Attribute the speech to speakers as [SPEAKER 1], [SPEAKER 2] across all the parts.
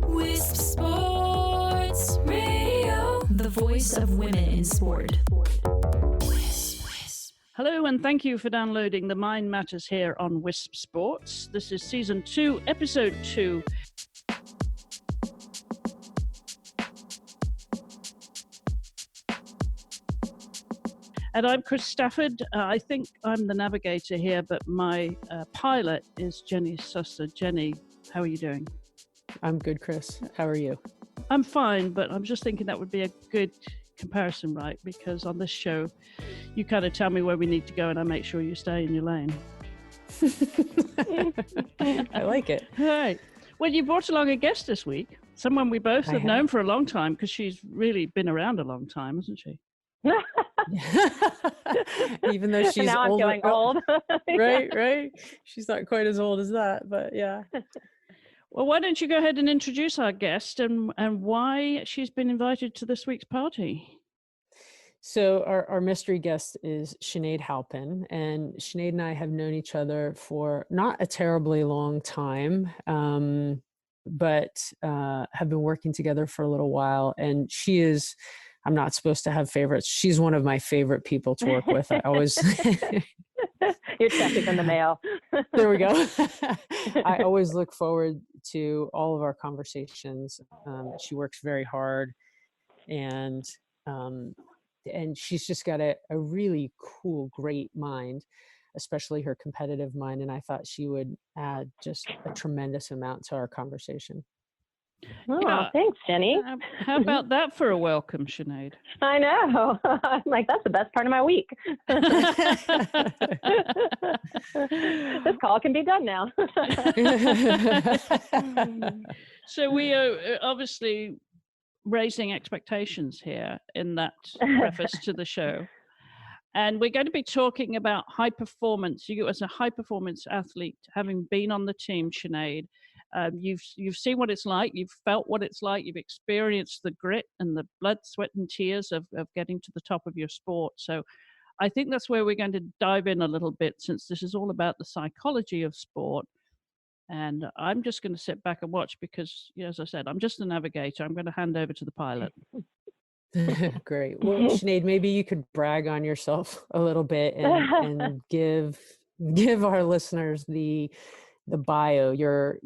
[SPEAKER 1] Wisp Sports Radio, the voice of women in sport.
[SPEAKER 2] Hello, and thank you for downloading The Mind Matters here on Wisp Sports. This is Season 2, Episode 2. And I'm Chris Stafford. I think I'm the navigator here, but my pilot is Jenny Susser. Jenny, how are you doing?
[SPEAKER 3] I'm good, Chris. How are you?
[SPEAKER 2] I'm fine, but I'm just thinking that would be a good comparison, right? Because on this show, you kind of tell me where we need to go and I make sure you stay in your lane.
[SPEAKER 3] I like it.
[SPEAKER 2] All right. Well, you brought along a guest this week, someone we both have known for a long time, because she's really been around a long time, hasn't she?
[SPEAKER 3] Even though she's
[SPEAKER 4] now I'm
[SPEAKER 3] older,
[SPEAKER 4] feeling old.
[SPEAKER 3] right. She's not quite as old as that, but yeah.
[SPEAKER 2] Well, why don't you go ahead and introduce our guest and why she's been invited to this week's party?
[SPEAKER 3] So our mystery guest is Sinead Halpin, and Sinead and I have known each other for not a terribly long time, but have been working together for a little while. And she is, I'm not supposed to have favorites. She's one of my favorite people to work with. I always...
[SPEAKER 4] You're checking in the mail.
[SPEAKER 3] There we go. I always look forward to all of our conversations. She works very hard, and she's just got a really cool, great mind, especially her competitive mind. And I thought she would add just a tremendous amount to our conversation.
[SPEAKER 4] Oh,
[SPEAKER 2] Yeah.
[SPEAKER 4] Thanks, Jenny.
[SPEAKER 2] How about that for a welcome, Sinead?
[SPEAKER 4] I know. I'm like, that's the best part of my week. This call can be done now.
[SPEAKER 2] So we are obviously raising expectations here in that preface to the show. And we're going to be talking about high performance. You as a high performance athlete, having been on the team, Sinead, you've seen what it's like, you've felt what it's like, you've experienced the grit and the blood, sweat and tears of getting to the top of your sport. So I think that's where we're going to dive in a little bit, since this is all about the psychology of sport. And I'm just going to sit back and watch because, as I said, I'm just a navigator. I'm going to hand over to the pilot.
[SPEAKER 3] Great. Well, Sinead, maybe you could brag on yourself a little bit and give our listeners the bio, your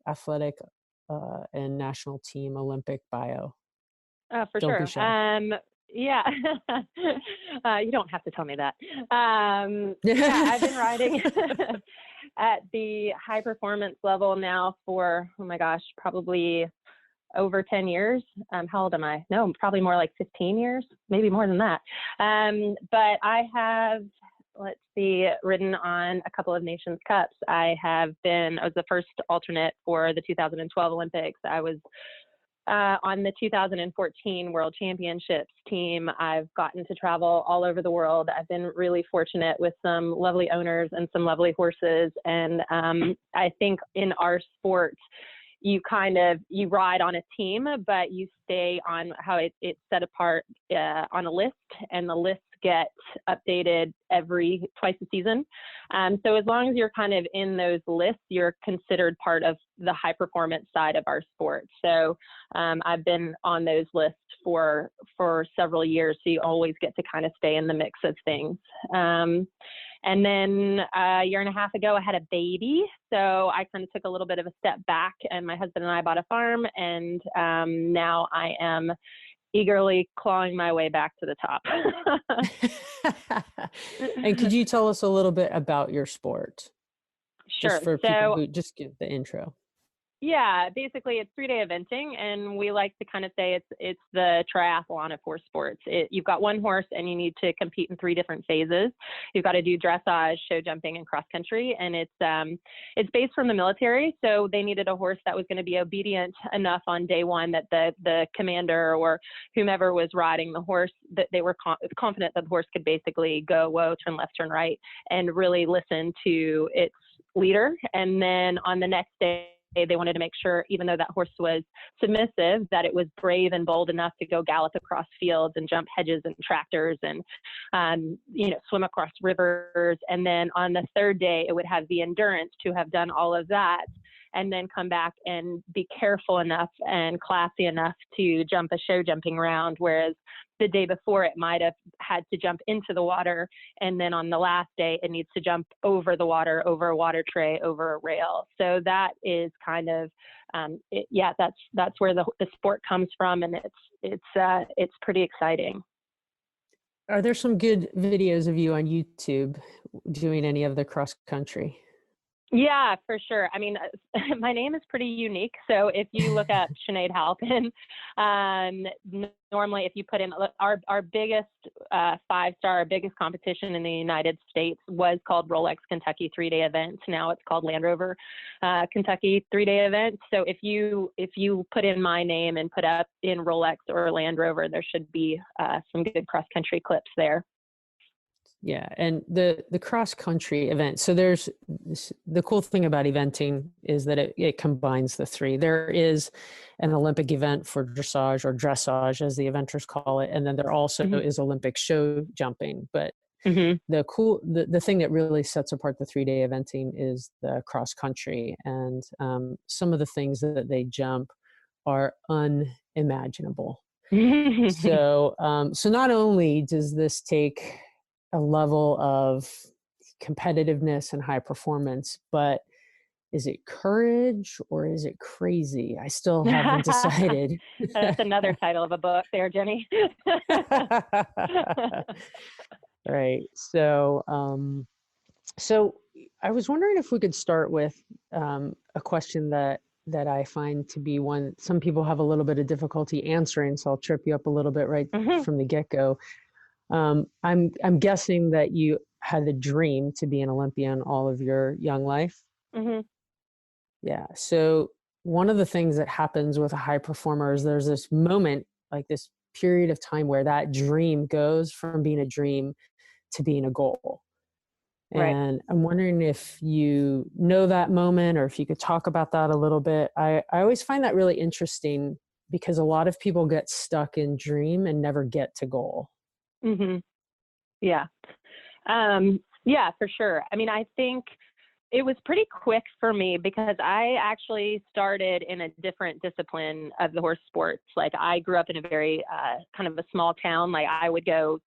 [SPEAKER 3] athletic and national team Olympic bio.
[SPEAKER 4] For
[SPEAKER 3] Don't
[SPEAKER 4] sure.
[SPEAKER 3] be shy.
[SPEAKER 4] Yeah. You don't have to tell me that. Yeah, I've been riding at the high performance level now for, oh my gosh, probably over 10 years. How old am I? No, probably more like 15 years, maybe more than that. But I have, ridden on a couple of Nations Cups. I was the first alternate for the 2012 Olympics. I was on the 2014 World Championships team. I've gotten to travel all over the world. I've been really fortunate with some lovely owners and some lovely horses. And I think in our sport, you ride on a team, but you stay on how it's set apart on a list, and the lists get updated twice a season. So as long as you're kind of in those lists, you're considered part of the high performance side of our sport. So I've been on those lists for several years. So you always get to kind of stay in the mix of things. And then a year and a half ago, I had a baby. So I kind of took a little bit of a step back, and my husband and I bought a farm, and now I am eagerly clawing my way back to the top.
[SPEAKER 3] And could you tell us a little bit about your sport?
[SPEAKER 4] Sure.
[SPEAKER 3] Just for people who just give the intro.
[SPEAKER 4] Yeah, basically it's 3-day eventing, and we like to kind of say it's the triathlon of horse sports. You've got one horse and you need to compete in 3 different phases. You've got to do dressage, show jumping, and cross country, and it's based from the military. So they needed a horse that was going to be obedient enough on day one that the commander or whomever was riding the horse, that they were confident that the horse could basically go, whoa, turn left, turn right, and really listen to its leader. And then on the next day, They wanted to make sure, even though that horse was submissive, that it was brave and bold enough to go gallop across fields and jump hedges and tractors and, swim across rivers. And then on the third day, it would have the endurance to have done all of that and then come back and be careful enough and classy enough to jump a show jumping round. Whereas the day before, it might have had to jump into the water. And then on the last day, it needs to jump over the water, over a water tray, over a rail. So that is kind of, that's where the sport comes from. And it's pretty exciting.
[SPEAKER 3] Are there some good videos of you on YouTube doing any of the cross country?
[SPEAKER 4] Yeah, for sure. I mean, my name is pretty unique. So if you look at Sinead Halpin, normally if you put in our biggest 5-star, our biggest competition in the United States was called Rolex Kentucky 3-day event. Now it's called Land Rover Kentucky 3-day event. So if you put in my name and put up in Rolex or Land Rover, there should be some good cross country clips there.
[SPEAKER 3] Yeah, and the cross country event. So there's the cool thing about eventing is that it combines the three. There is an Olympic event for dressage or dressage, as the eventers call it, and then there also is Olympic show jumping. But the thing that really sets apart the 3-day eventing is the cross country, and some of the things that they jump are unimaginable. So not only does this take a level of competitiveness and high performance, but is it courage or is it crazy? I still haven't decided.
[SPEAKER 4] That's another title of a book there, Jenny.
[SPEAKER 3] Right. So I was wondering if we could start with a question that I find to be one some people have a little bit of difficulty answering. So I'll trip you up a little bit right from the get-go. I'm guessing that you had a dream to be an Olympian all of your young life. Yeah. So one of the things that happens with a high performer is there's this moment, like this period of time where that dream goes from being a dream to being a goal.
[SPEAKER 4] Right.
[SPEAKER 3] And I'm wondering if you know that moment or if you could talk about that a little bit. I always find that really interesting because a lot of people get stuck in dream and never get to goal.
[SPEAKER 4] Yeah. Yeah, for sure. I mean, I think it was pretty quick for me because I actually started in a different discipline of the horse sports. Like I grew up in a very kind of a small town. Like I would go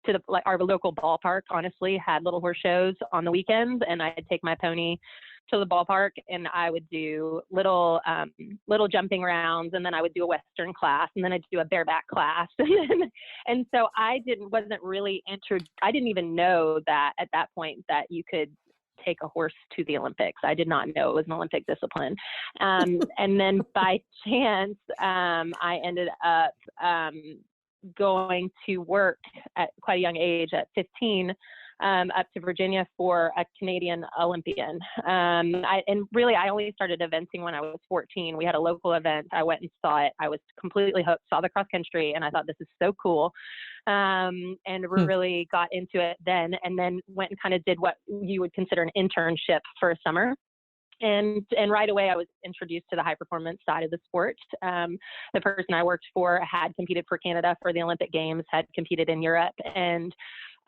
[SPEAKER 4] to our local ballpark, honestly, had little horse shows on the weekends, and I'd take my pony to the ballpark and I would do little jumping rounds, and then I would do a Western class, and then I'd do a bareback class. And so I didn't even know that at that point that you could take a horse to the Olympics. I did not know it was an Olympic discipline. And then by chance, I ended up going to work at quite a young age at 15 up to Virginia for a Canadian Olympian. I only started eventing when I was 14. We had a local event. I went and saw it. I was completely hooked, saw the cross country, and I thought this is so cool. And really got into it then, and then went and kind of did what you would consider an internship for a summer. And right away, I was introduced to the high performance side of the sport. The person I worked for had competed for Canada for the Olympic Games, had competed in Europe. And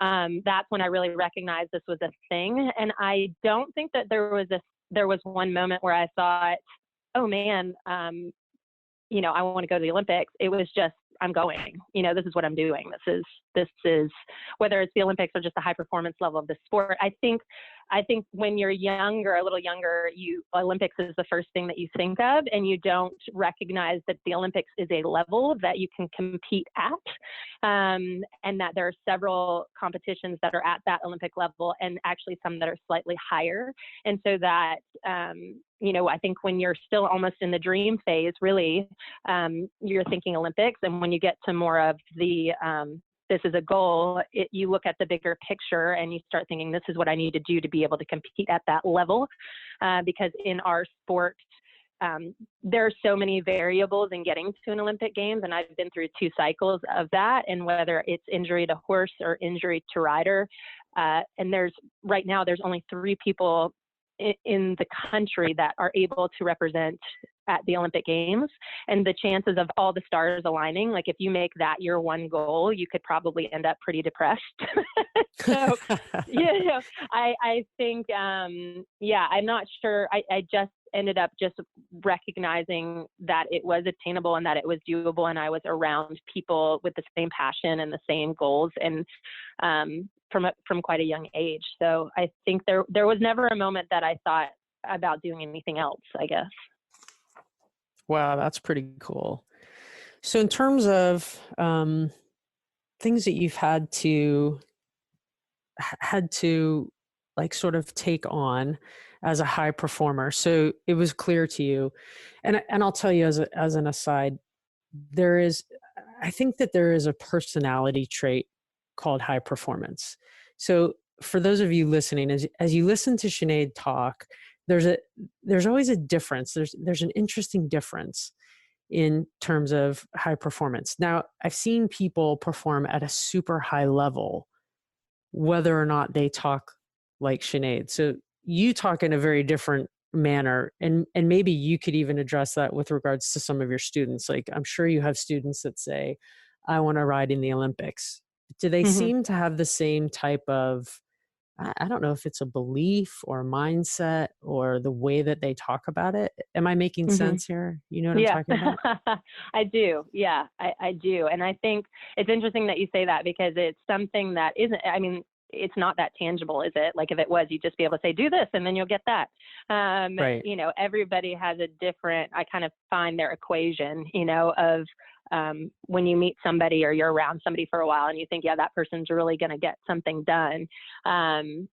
[SPEAKER 4] that's when I really recognized this was a thing. And I don't think that there was one moment where I thought, oh man, I want to go to the Olympics. It was just, I'm going, this is what I'm doing. This is whether it's the Olympics or just the high performance level of the sport. I think when you're younger, a little younger, Olympics is the first thing that you think of, and you don't recognize that the Olympics is a level that you can compete at, and that there are several competitions that are at that Olympic level, and actually some that are slightly higher. And so that, I think when you're still almost in the dream phase, really, you're thinking Olympics, and when you get to more of the this is a goal, you look at the bigger picture and you start thinking, this is what I need to do to be able to compete at that level. Because in our sport, there are so many variables in getting to an Olympic Games, and I've been through 2 cycles of that. And whether it's injury to horse or injury to rider, and right now there's only 3 people in the country that are able to represent at the Olympic Games, and the chances of all the stars aligning, like if you make that your one goal, you could probably end up pretty depressed. So, I think, I'm not sure. I just ended up just recognizing that it was attainable and that it was doable, and I was around people with the same passion and the same goals, and from quite a young age. So I think there was never a moment that I thought about doing anything else, I guess.
[SPEAKER 3] Wow, that's pretty cool. So in terms of things that you've had to like sort of take on as a high performer, so it was clear to you, and I'll tell you as an aside, I think that there is a personality trait called high performance. So for those of you listening, as you listen to Sinead talk, there's always a difference. There's an interesting difference in terms of high performance. Now, I've seen people perform at a super high level, whether or not they talk like Sinead. So you talk in a very different manner, and maybe you could even address that with regards to some of your students. Like, I'm sure you have students that say, I want to ride in the Olympics. Do they seem to have the same type of, I don't know if it's a belief or a mindset or the way that they talk about it? Am I making sense here? You know what I'm talking about?
[SPEAKER 4] I do. Yeah, I do. And I think it's interesting that you say that, because it's something that isn't, I mean, it's not that tangible, is it? Like if it was, you'd just be able to say, do this, and then you'll get that.
[SPEAKER 3] Right.
[SPEAKER 4] You know, everybody has a different, I kind of find their equation, you know, of when you meet somebody or you're around somebody for a while and you think, yeah, that person's really going to get something done. And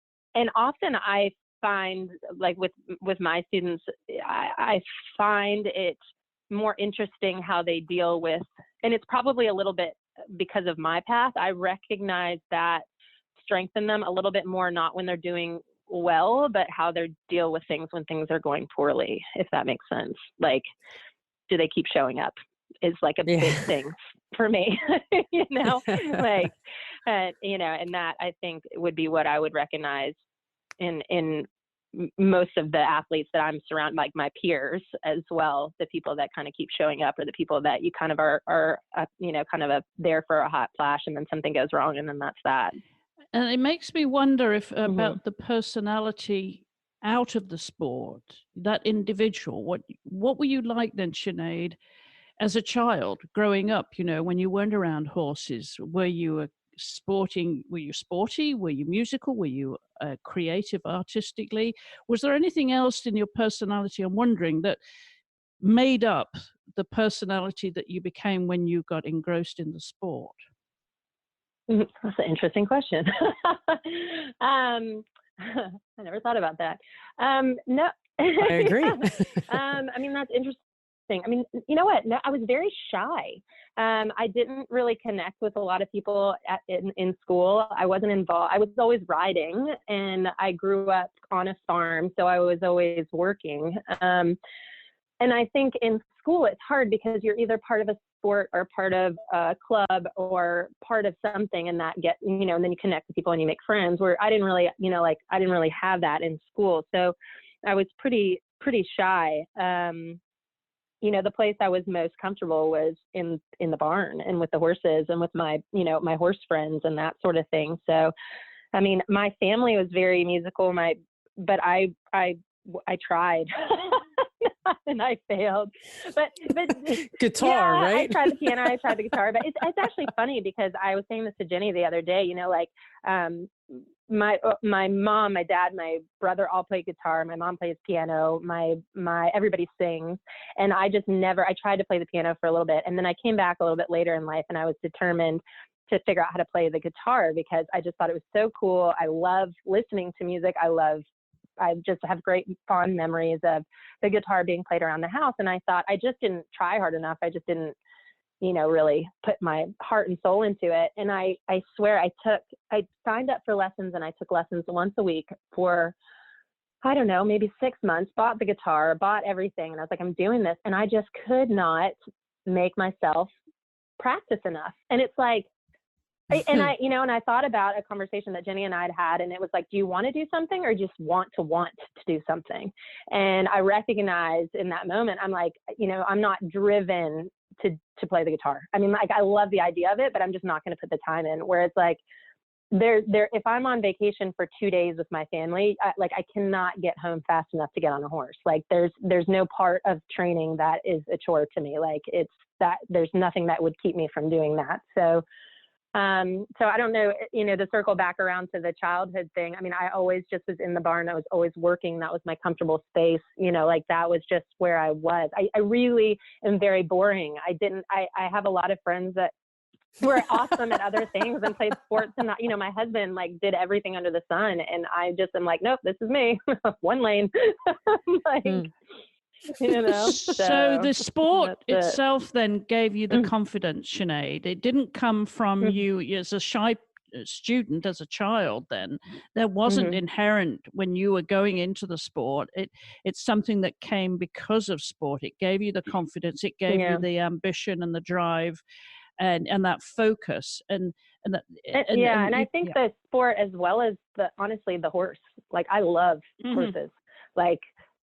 [SPEAKER 4] often I find, like with my students, I find it more interesting how they deal with, and it's probably a little bit because of my path, I recognize that strengthen them a little bit more, not when they're doing well, but how they deal with things when things are going poorly, if that makes sense. Like, do they keep showing up is like a big thing for me, you know, like, you know, and that I think would be what I would recognize in most of the athletes that I'm surrounded, like my peers as well, the people that kind of keep showing up, or the people that you kind of are you know, kind of there for a hot flash, and then something goes wrong, and then that's that.
[SPEAKER 2] And it makes me wonder if about the personality out of the sport, that individual. What were you like then, Sinead, as a child growing up? You know, when you weren't around horses, were you sporty? Were you musical? Were you creative artistically? Was there anything else in your personality, I'm wondering, that made up the personality that you became when you got engrossed in the sport?
[SPEAKER 4] That's an interesting question. I never thought about that. No,
[SPEAKER 3] I agree.
[SPEAKER 4] I mean, that's interesting. I mean, you know what? No, I was very shy. I didn't really connect with a lot of people in school. I wasn't involved. I was always riding, and I grew up on a farm, so I was always working. And I think in school it's hard because you're either part of a sport or part of a club or part of something, and that you know, and then you connect with people and you make friends, where I didn't really, you know, like I didn't really have that in school. So I was pretty shy. You know, the place I was most comfortable was in the barn and with the horses and with my, you know, my horse friends and that sort of thing. So, I mean, my family was very musical, but I tried. And I failed, but
[SPEAKER 3] guitar,
[SPEAKER 4] yeah,
[SPEAKER 3] right?
[SPEAKER 4] I tried the piano, I tried the guitar, but it's actually funny because I was saying this to Jenny the other day, you know, like, my mom, my dad, my brother all play guitar. My mom plays piano. My everybody sings. And I tried to play the piano for a little bit. And then I came back a little bit later in life, and I was determined to figure out how to play the guitar because I just thought it was so cool. I love listening to music. I just have great fond memories of the guitar being played around the house. And I thought I just didn't try hard enough. I just didn't, you know, really put my heart and soul into it. And I swear I signed up for lessons, and I took lessons once a week for, I don't know, maybe 6 months, bought the guitar, bought everything. And I was like, I'm doing this. And I just could not make myself practice enough. And it's like, And I thought about a conversation that Jenny and I had, and it was like, do you want to do something or just want to do something? And I recognized in that moment, I'm like, I'm not driven to play the guitar. I mean, like, I love the idea of it, but I'm just not going to put the time in. Where it's like, if I'm on vacation for 2 days with my family, I cannot get home fast enough to get on a horse. Like, there's no part of training that is a chore to me. Like, it's that there's nothing that would keep me from doing that. So I don't know, to circle back around to the childhood thing. I mean, I always just was in the barn. I was always working. That was my comfortable space. Like, that was just where I was. I really am very boring. I have a lot of friends that were awesome at other things and played sports, and my husband like did everything under the sun, and I just am like, nope, this is me. One lane. Like,
[SPEAKER 2] So the sport itself then gave you the confidence, Sinead. It didn't come from you as a shy student, as a child. Then there wasn't inherent when you were going into the sport. It's something that came because of sport. It gave you the confidence. It gave you the ambition and the drive, and that focus. And I think the sport, as well as honestly the horse. Like, I love horses. Like.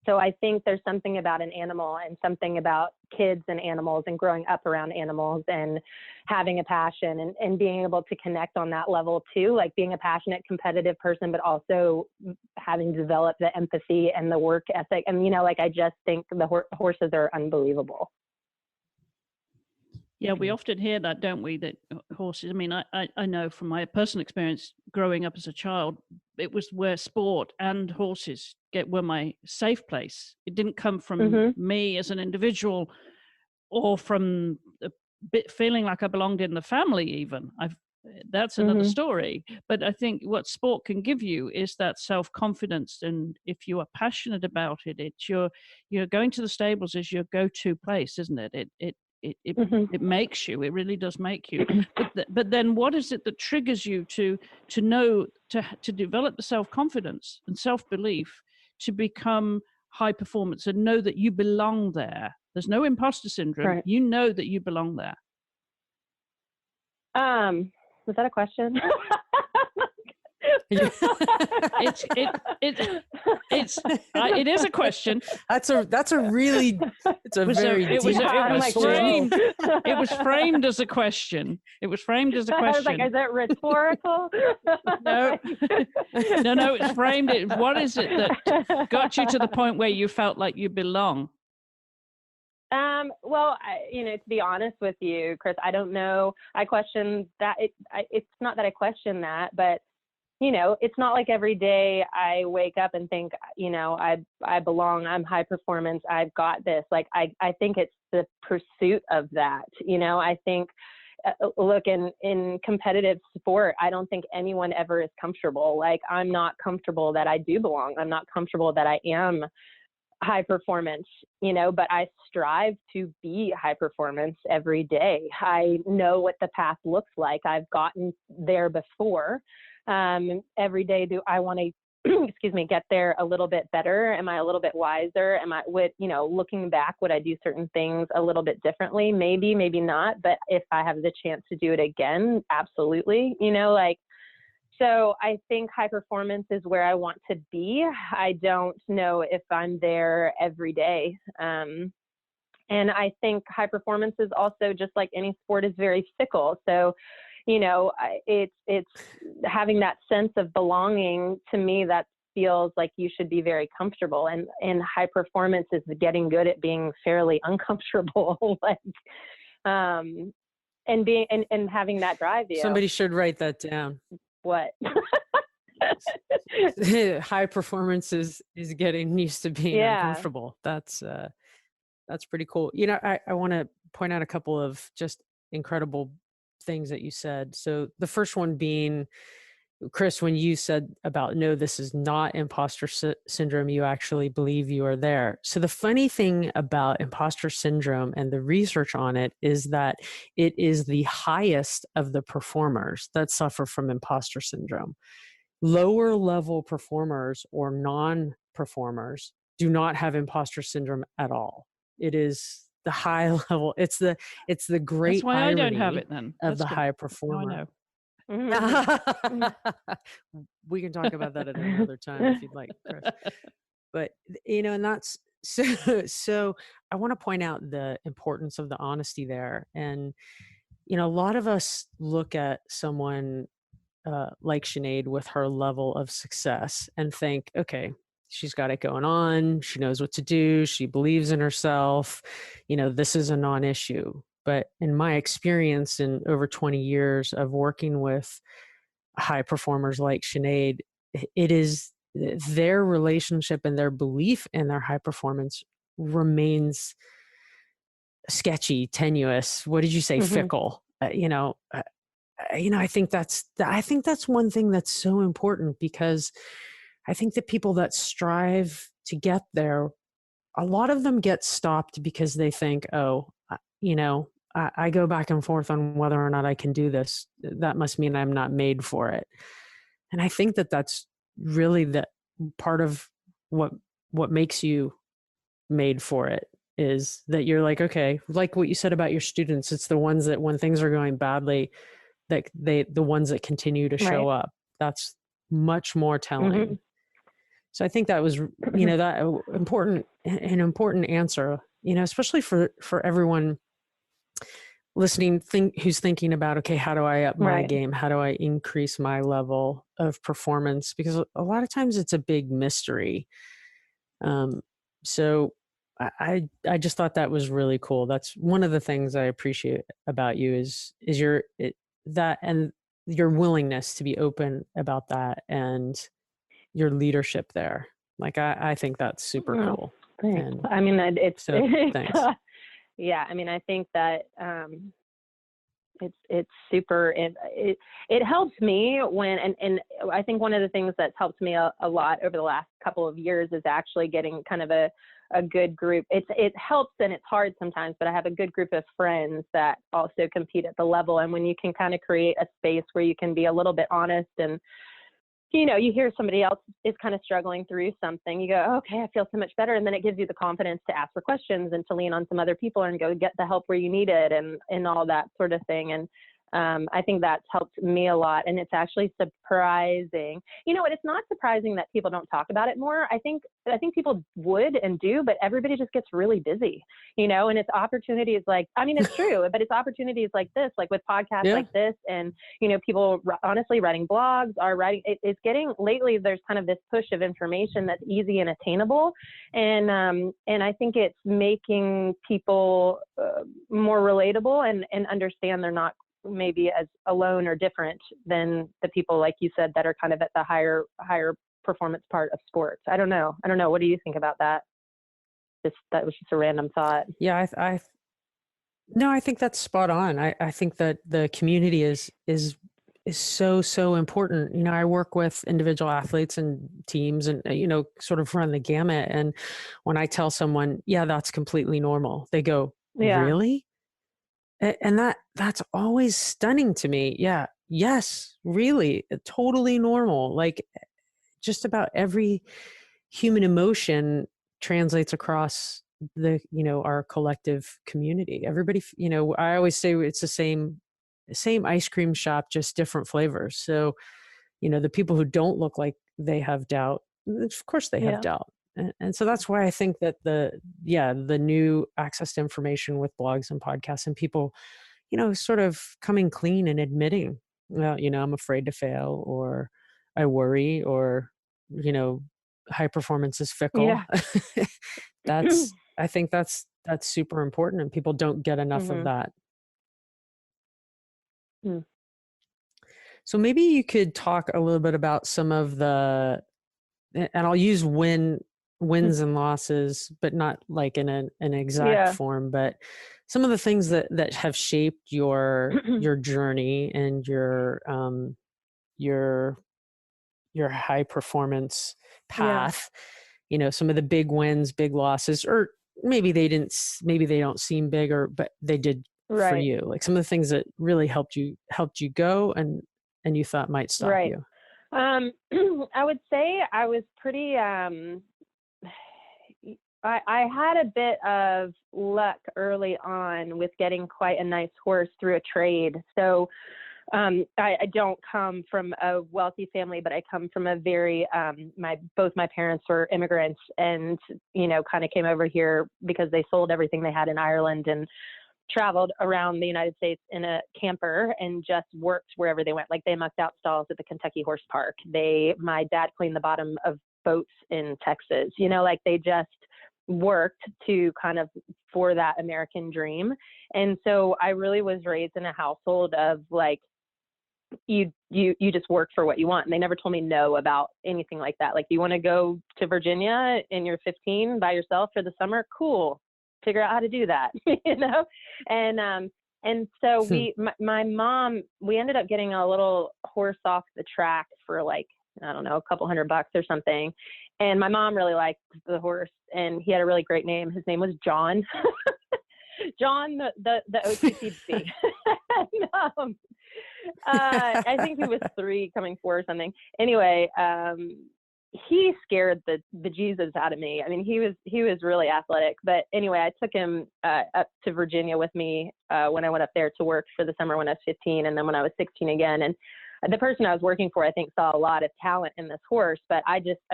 [SPEAKER 2] So I think there's something about an animal and something about kids and animals and growing up around animals and having a passion and being able to connect on that level too, like being a passionate, competitive person, but also having developed the empathy and the work ethic. And, I just think the horses are unbelievable. Yeah, we often hear that, don't we? That horses, I mean, I know from my personal experience growing up as a child, it was where sport and horses were my safe place. It didn't come from me as an individual or from a bit feeling like I belonged in the family even. That's another story. But I think what sport can give you is that self-confidence. And if you are passionate about it, it's you're going to the stables is your go-to place, isn't it? It makes you. It really does make you. But then, what is it that triggers you to know to develop the self-confidence and self-belief to become high performance and know that you belong there? There's no imposter syndrome. Right. You know that you belong there.
[SPEAKER 4] Was that a question?
[SPEAKER 2] It is a question. It was framed as a question.
[SPEAKER 4] I was like, is it rhetorical?
[SPEAKER 2] No, it's framed. What is it that got you to the point where you felt like you belong?
[SPEAKER 4] Well, to be honest with you, Chris, I don't know. I question that. It's not that I question that, but it's not like every day I wake up and think, I belong, I'm high performance, I've got this. Like, I think it's the pursuit of that. I think, look, in competitive sport, I don't think anyone ever is comfortable. Like, I'm not comfortable that I do belong. I'm not comfortable that I am high performance, but I strive to be high performance every day. I know what the path looks like. I've gotten there before. Every day, do I want to, get there a little bit better? Am I a little bit wiser? Am I, looking back, would I do certain things a little bit differently? Maybe, maybe not. But if I have the chance to do it again, absolutely. So I think high performance is where I want to be. I don't know if I'm there every day. And I think high performance is also, just like any sport, is very fickle. So it's having that sense of belonging. To me, that feels like you should be very comfortable, and high performance is getting good at being fairly uncomfortable, and being, and having that drive.
[SPEAKER 3] Somebody should write that down.
[SPEAKER 4] What?
[SPEAKER 3] High performance is getting used to being uncomfortable. That's pretty cool. I want to point out a couple of just incredible things that you said. So the first one being, Chris, when you said about, no, this is not imposter syndrome, you actually believe you are there. So the funny thing about imposter syndrome and the research on it is that it is the highest of the performers that suffer from imposter syndrome. Lower level performers or non-performers do not have imposter syndrome at all. It is the high level. It's the great
[SPEAKER 2] That's why
[SPEAKER 3] irony
[SPEAKER 2] I don't have it then.
[SPEAKER 3] of the high performer. We can talk about that at another time if you'd like, Chris. But, and that's so I want to point out the importance of the honesty there. And, a lot of us look at someone like Sinead with her level of success and think, okay, she's got it going on. She knows what to do. She believes in herself. This is a non-issue. But in my experience in over 20 years of working with high performers like Sinead, it is their relationship and their belief in their high performance remains sketchy, tenuous. What did you say? Fickle. I think that's one thing that's so important, because I think that people that strive to get there, a lot of them get stopped because they think, I go back and forth on whether or not I can do this. That must mean I'm not made for it. And I think that that's really the part of what makes you made for it, is that you're like, okay, like what you said about your students, it's the ones that when things are going badly, that the ones that continue to show up. That's much more telling. So I think that was, that an important answer, especially for everyone listening, who's thinking about, okay, how do I up my game? How do I increase my level of performance? Because a lot of times it's a big mystery. So I just thought that was really cool. That's one of the things I appreciate about you is that and your willingness to be open about that and your leadership there. Like, I think that's super cool.
[SPEAKER 4] Thanks.
[SPEAKER 3] And
[SPEAKER 4] I mean, it's
[SPEAKER 3] thanks.
[SPEAKER 4] Yeah. I mean, I think that it's super. It helps me when, and I think one of the things that's helped me a lot over the last couple of years is actually getting kind of a good group. It helps, and it's hard sometimes, but I have a good group of friends that also compete at the level. And when you can kind of create a space where you can be a little bit honest, and you hear somebody else is kind of struggling through something, you go, okay, I feel so much better. And then it gives you the confidence to ask for questions and to lean on some other people and go get the help where you need it, and all that sort of thing. And I think that's helped me a lot. And it's actually surprising. It's not surprising that people don't talk about it more. I think people would and do, but everybody just gets really busy, and it's opportunities like, I mean, it's true, but it's opportunities like this, like with podcasts like this, and, people honestly writing blogs are writing, it's getting, lately there's kind of this push of information that's easy and attainable. And I think it's making people more relatable and understand they're not maybe as alone or different than the people, like you said, that are kind of at the higher performance part of sports. I don't know. What do you think about that? That was just a random thought.
[SPEAKER 3] Yeah, I think that's spot on. I think that the community is so important. I work with individual athletes and teams and, sort of run the gamut. And when I tell someone, yeah, that's completely normal, they go, really? And that's always stunning to me. Yeah. Yes, really. Totally normal. Like, just about every human emotion translates across our collective community. Everybody, I always say it's the same ice cream shop, just different flavors. So, the people who don't look like they have doubt, of course they have doubt. And so that's why I think that the new access to information with blogs and podcasts and people, sort of coming clean and admitting, well, I'm afraid to fail, or I worry, or, high performance is fickle. I think that's super important, and people don't get enough of that. So maybe you could talk a little bit about some of the, and I'll use wins and losses, but not like in an exact form, but some of the things that have shaped your journey and your high performance path. Some of the big wins, big losses, or maybe they don't seem big, but they did for you. Like some of the things that really helped you go and you thought might stop you.
[SPEAKER 4] I would say I was pretty, I had a bit of luck early on with getting quite a nice horse through a trade. So I don't come from a wealthy family, but I come from a very, both my parents were immigrants and, kind of came over here because they sold everything they had in Ireland and traveled around the United States in a camper and just worked wherever they went. Like they mucked out stalls at the Kentucky Horse Park. My dad cleaned the bottom of boats in Texas, like they just worked to kind of for that American dream. And so I really was raised in a household of like, you just work for what you want. And they never told me no about anything like that. Like, you want to go to Virginia and you're 15 by yourself for the summer? Cool. Figure out how to do that, And so my mom, we ended up getting a little horse off the track for like, I don't know, a couple $100 or something. And my mom really liked the horse and he had a really great name. His name was John. John, the OTCB. I think he was 3 coming 4 or something. Anyway, he scared the bejesus out of me. I mean, he was really athletic, but anyway, I took him up to Virginia with me when I went up there to work for the summer when I was 15, and then when I was 16 again. And the person I was working for, I think, saw a lot of talent in this horse, but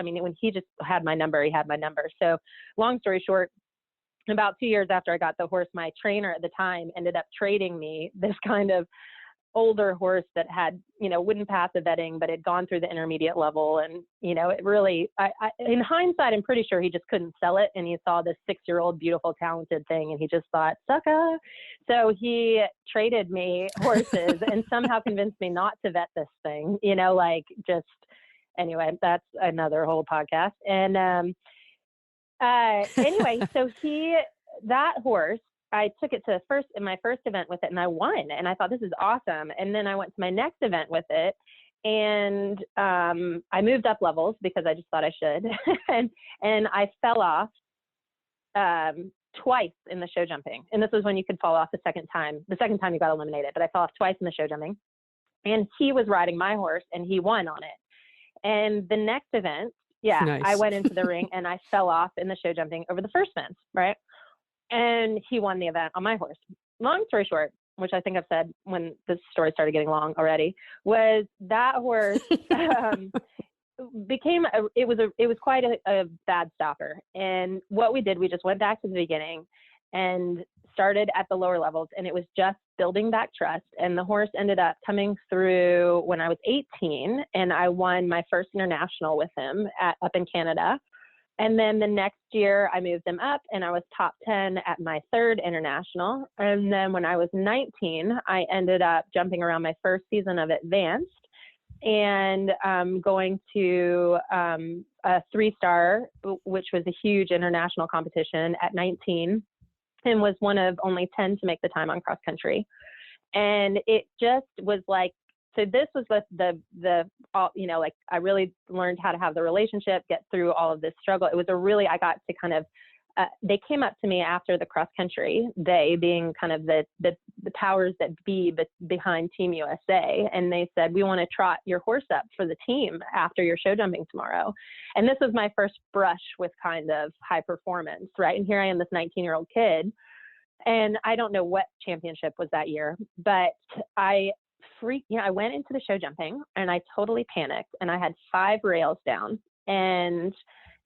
[SPEAKER 4] when he just had my number, he had my number. So long story short, about 2 years after I got the horse, my trainer at the time ended up trading me this kind of older horse that had, wouldn't pass the vetting, but had gone through the intermediate level. And, it really, in hindsight, I'm pretty sure he just couldn't sell it. And he saw this 6-year-old, beautiful, talented thing. And he just thought, sucker. So he traded me horses and somehow convinced me not to vet this thing, anyway, that's another whole podcast. And, anyway, so that horse, I took it to my first event with it and I won. And I thought, this is awesome. And then I went to my next event with it and I moved up levels because I just thought I should. and I fell off twice in the show jumping. And this was when you could fall off the second time you got eliminated, but I fell off twice in the show jumping. And he was riding my horse and he won on it. And the next event, nice. I went into the ring and I fell off in the show jumping over the first fence, right? And he won the event on my horse. Long story short, which I think I've said when this story started getting long already, was that horse it was quite a bad stopper. And what we did, we just went back to the beginning and started at the lower levels, and it was just building back trust. And the horse ended up coming through when I was 18, and I won my first international with him up in Canada. And then the next year I moved him up and I was top 10 at my 3rd international. And then when I was 19, I ended up jumping around my first season of Advanced and going to a 3-star, which was a huge international competition at 19, and was one of only 10 to make the time on cross country. And it just was like, so this was with I really learned how to have the relationship, get through all of this struggle. It was I got to kind of, they came up to me after the cross country, they being kind of the powers that be behind Team USA. And they said, we want to trot your horse up for the team after your show jumping tomorrow. And this was my first brush with kind of high performance, right? And here I am, this 19-year-old kid. And I don't know what championship was that year, but I went into the show jumping and I totally panicked and I had 5 rails down, and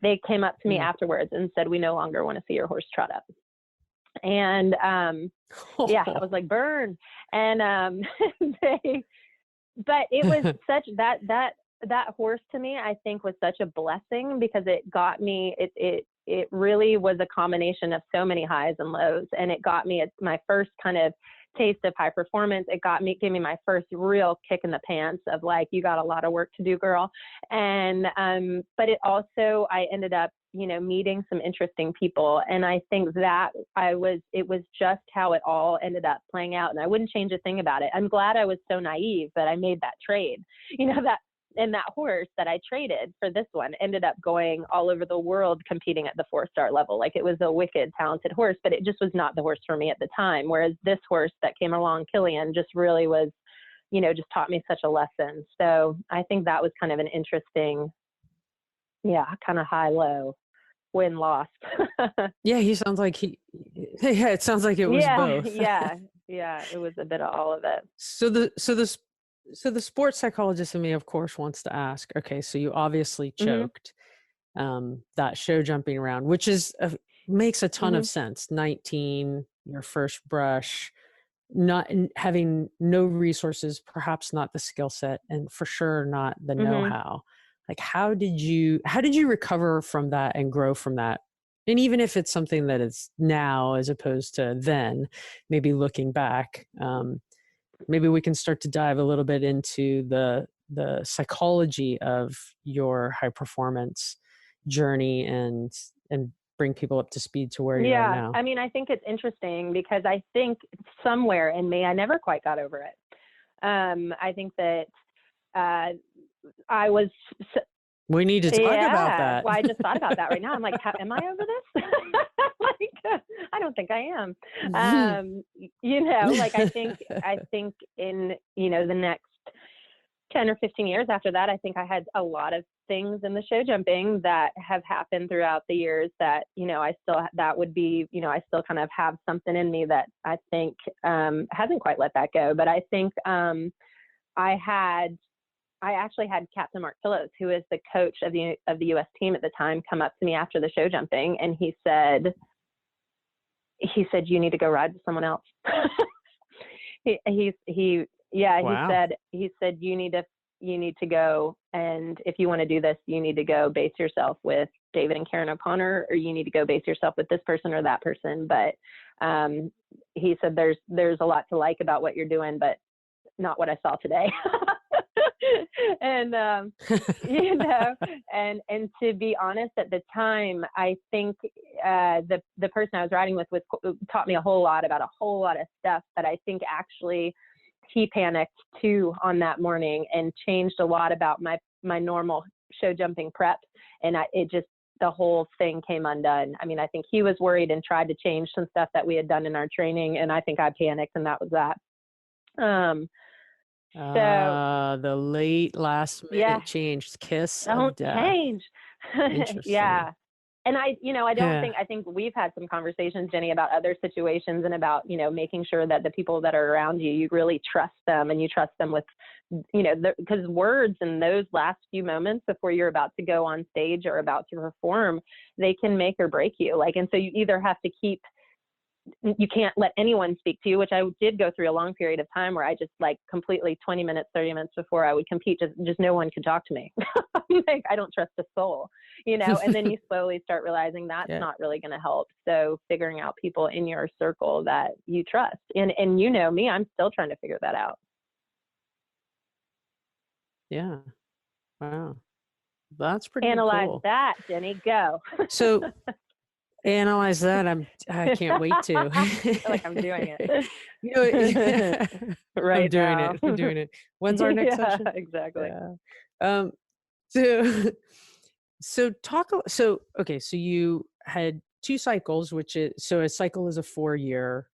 [SPEAKER 4] they came up to me afterwards and said, we no longer want to see your horse trot up. And I was like, burn. And but it was such that horse to me, I think, was such a blessing because it got me, it really was a combination of so many highs and lows. And it got me my first kind of taste of high performance. It gave me my first real kick in the pants of like, you got a lot of work to do, girl. And, but it also, I ended up, meeting some interesting people. And I think that it was just how it all ended up playing out. And I wouldn't change a thing about it. I'm glad I was so naive that I made that trade, and that horse that I traded for this one ended up going all over the world competing at the 4-star level. Like, it was a wicked talented horse, but it just was not the horse for me at the time. Whereas this horse that came along, Killian, just really was, just taught me such a lesson. So I think that was kind of an interesting, kind of high-low win-loss.
[SPEAKER 3] Yeah, he sounds like it sounds like it was both.
[SPEAKER 4] Yeah, it was a bit of all of it.
[SPEAKER 3] So the So the sports psychologist in me, of course, wants to ask, okay, so you obviously choked that show jumping round, which makes a ton of sense. 19, your first brush, not having no resources, perhaps not the skill set, and for sure not the know-how. Like, how did you recover from that and grow from that? And even if it's something that is now as opposed to then, maybe looking back, maybe we can start to dive a little bit into the psychology of your high performance journey and bring people up to speed to where you are now.
[SPEAKER 4] I mean, I think it's interesting because I think somewhere in me, I never quite got over it. I think that I was.
[SPEAKER 3] We need to talk about that.
[SPEAKER 4] Well, I just thought about that right now. I'm like, am I over this? Like, I don't think I am. You know, like I think in, you know, the next 10 or 15 years after that, I think I had a lot of things in the show jumping that have happened throughout the years that, you know, I still kind of have something in me that I think hasn't quite let that go. But I think I actually had Captain Mark Phillips, who is the coach of the U.S. team at the time, come up to me after the show jumping, and he said, you need to go ride with someone else. He said, you need to go, and if you want to do this, you need to go base yourself with David and Karen O'Connor, or you need to go base yourself with this person or that person. But he said, there's a lot to like about what you're doing, but not what I saw today. And you know, and to be honest, at the time, I think the person I was riding with taught me a whole lot about a whole lot of stuff that I think actually he panicked too on that morning and changed a lot about my normal show jumping prep, and the whole thing came undone. I mean, I think he was worried and tried to change some stuff that we had done in our training, and I think I panicked, and that was that. So
[SPEAKER 3] the late last minute change, kiss of death.
[SPEAKER 4] Change. Yeah. And I think we've had some conversations, Jenny, about other situations and about, you know, making sure that the people that are around you, you really trust them, and you trust them with, you know, because words in those last few moments before you're about to go on stage or about to perform, they can make or break you. Like, and so you either have to you can't let anyone speak to you, which I did go through a long period of time where I just like completely 20 minutes, 30 minutes before I would compete, just no one could talk to me. Like, I don't trust a soul, you know, and then you slowly start realizing that's not really going to help. So figuring out people in your circle that you trust, and you know me, I'm still trying to figure that out.
[SPEAKER 3] Yeah. Wow. That's pretty
[SPEAKER 4] Analyze
[SPEAKER 3] cool.
[SPEAKER 4] that, Jenny, go.
[SPEAKER 3] So analyze that. I can't wait to.
[SPEAKER 4] I feel like I'm doing it.
[SPEAKER 3] You know,
[SPEAKER 4] right
[SPEAKER 3] I'm doing it. When's our next session?
[SPEAKER 4] Exactly.
[SPEAKER 3] Yeah. So you had 2 cycles, so a cycle is a 4-year.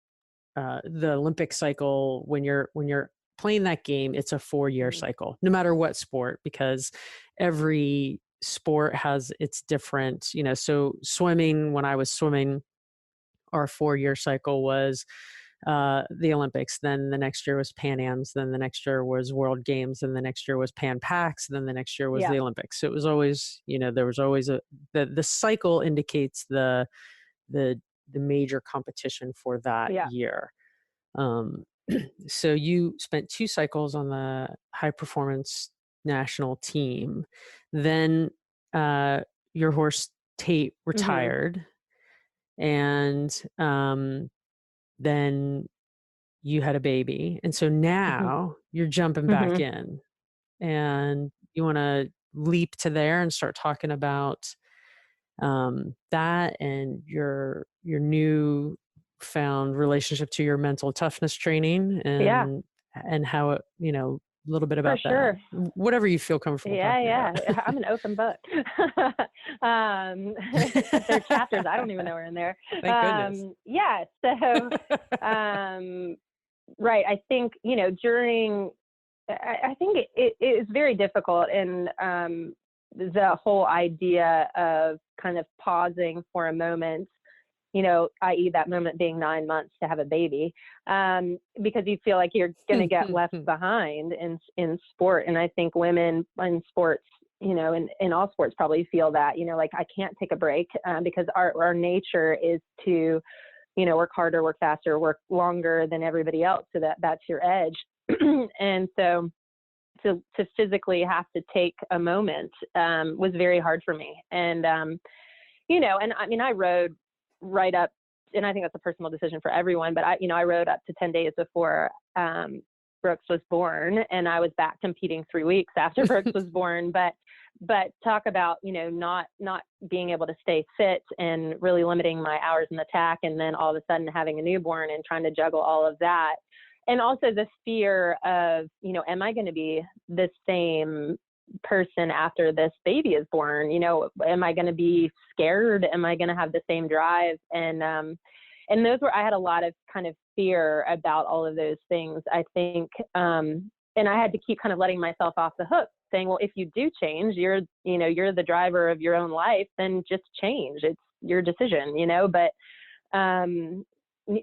[SPEAKER 3] The Olympic cycle, when you're playing that game, it's a 4-year cycle, no matter what sport, because every sport has its different, you know, so swimming, when I was swimming, our 4-year cycle was the Olympics, then the next year was Pan Ams, then the next year was World Games, then the next year was Pan Pacs, then the next year was the Olympics. So it was always, you know, there was always the cycle indicates the major competition for that year. So you spent 2 cycles on the high performance national team. Then your horse Tate retired, and then you had a baby, and so now you're jumping back in, and you want to leap to there and start talking about that and your new found relationship to your mental toughness training, and how it, you know, a little bit about that. Whatever you feel comfortable talking about.
[SPEAKER 4] I'm an open book. There are chapters I don't even know are in there.
[SPEAKER 3] Thank goodness.
[SPEAKER 4] So right, I think, you know, I think it is very difficult in the whole idea of kind of pausing for a moment i.e. that moment being 9 months to have a baby, because you feel like you're going to get left behind in sport. And I think women in sports, in all sports probably feel that, like I can't take a break, because our nature is to, work harder, work faster, work longer than everybody else. So that's your edge. And so to physically have to take a moment was very hard for me. And, and I mean, I rode right up, and I think that's a personal decision for everyone, but I rode up to 10 days before Brooks was born, and I was back competing 3 weeks after Brooks was born. But talk about, not being able to stay fit and really limiting my hours in the tack, and then all of a sudden having a newborn and trying to juggle all of that. And also the fear of, am I going to be the same person after this baby is born? Am I going to be scared? Am I going to have the same drive? And I had a lot of kind of fear about all of those things, I think. And I had to keep kind of letting myself off the hook, saying, well, if you do change, you're the driver of your own life, then just change. It's your decision, but,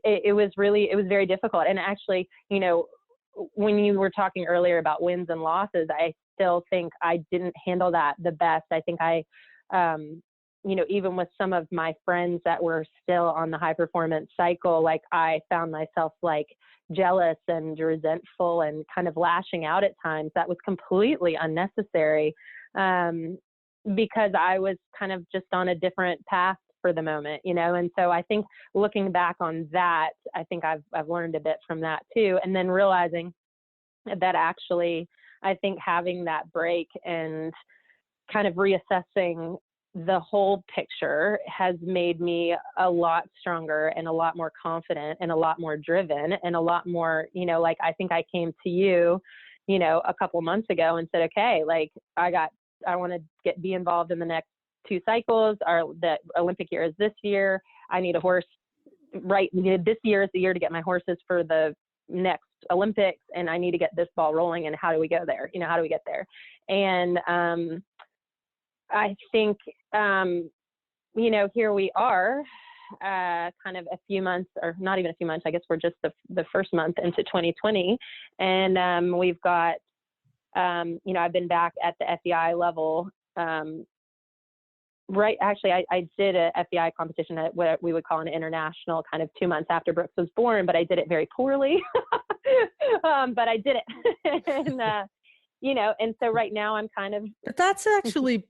[SPEAKER 4] it was very difficult. And actually, when you were talking earlier about wins and losses, I still think I didn't handle that the best. I think even with some of my friends that were still on the high performance cycle, like I found myself like jealous and resentful and kind of lashing out at times. That was completely unnecessary, because I was kind of just on a different path for the moment, and so I think looking back on that, I think I've learned a bit from that too. And then realizing that actually, I think having that break and kind of reassessing the whole picture has made me a lot stronger and a lot more confident and a lot more driven and a lot more, like I think I came to you, a couple months ago and said, okay, like I want to be involved in the next 2 cycles. The Olympic year is this year. I need a horse this year is the year to get my horses for the next Olympics, and I need to get this ball rolling. And how do we go there? How do we get there? And I think, here we are, kind of a few months, or not even a few months, I guess we're just the first month into 2020. And we've got, I've been back at the FEI level. Right. Actually, I did a FEI competition at what we would call an international kind of 2 months after Brooks was born, but I did it very poorly. But I did it. And, and so right now I'm kind of.
[SPEAKER 3] But that's actually.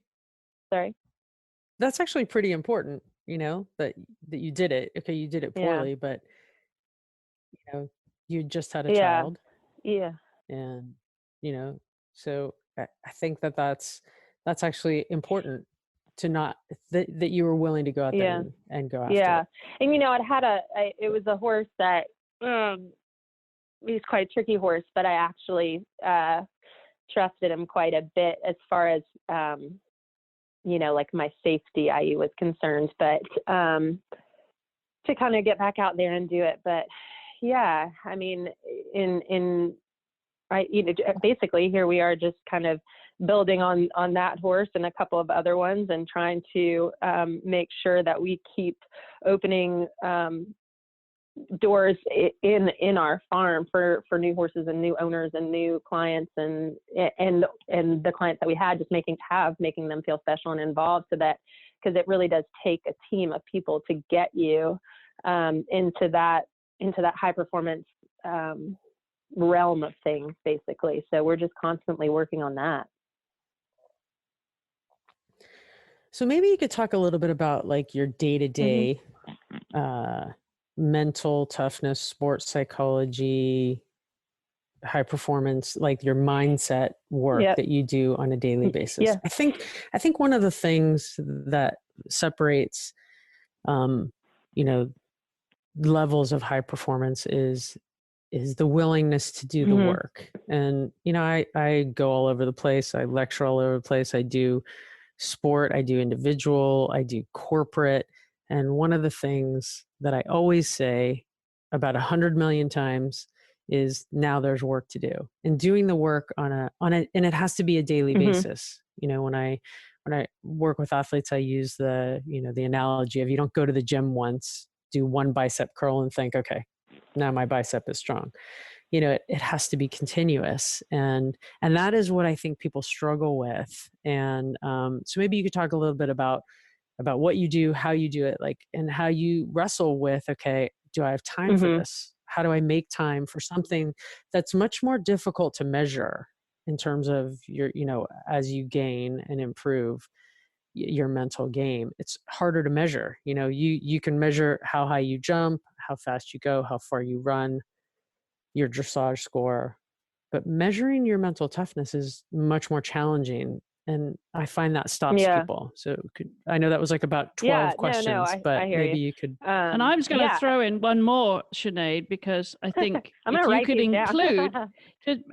[SPEAKER 4] Sorry.
[SPEAKER 3] That's actually pretty important, that you did it. Okay, you did it poorly, but, you just had a child.
[SPEAKER 4] Yeah.
[SPEAKER 3] And, so I think that's actually important. To not that you were willing to go out there and go after it.
[SPEAKER 4] And it was a horse that he's quite a tricky horse, but I actually trusted him quite a bit as far as like my safety, i.e. was concerned, but to kind of get back out there and do it. But yeah, I mean, basically here we are just kind of building on that horse and a couple of other ones, and trying to make sure that we keep opening doors in our farm for new horses and new owners and new clients, and the clients that we had, just making them feel special and involved, so that, because it really does take a team of people to get you into that high performance realm of things, basically. So we're just constantly working on that.
[SPEAKER 3] So maybe you could talk a little bit about like your day-to-day mental toughness, sports psychology, high performance, like your mindset work that you do on a daily basis.
[SPEAKER 4] Yeah.
[SPEAKER 3] I think one of the things that separates, levels of high performance is the willingness to do the work. And, I go all over the place. I lecture all over the place. I do sport, I do individual, I do corporate. And one of the things that I always say about 100 million times is, now there's work to do, and doing the work on a, and it has to be a daily basis. When when I work with athletes, I use the analogy of, you don't go to the gym once, do one bicep curl and think, okay, now my bicep is strong. It has to be continuous. And that is what I think people struggle with. And so maybe you could talk a little bit about what you do, how you do it, and how you wrestle with, okay, do I have time for this? How do I make time for something that's much more difficult to measure in terms of your, as you gain and improve your mental game? It's harder to measure. You can measure how high you jump, how fast you go, how far you run, your dressage score, but measuring your mental toughness is much more challenging. And I find that stops people. So I know that was about 12 questions, but
[SPEAKER 4] I hear
[SPEAKER 3] maybe you could.
[SPEAKER 2] And I was going to throw in one more, Sinead, because I think if you could include,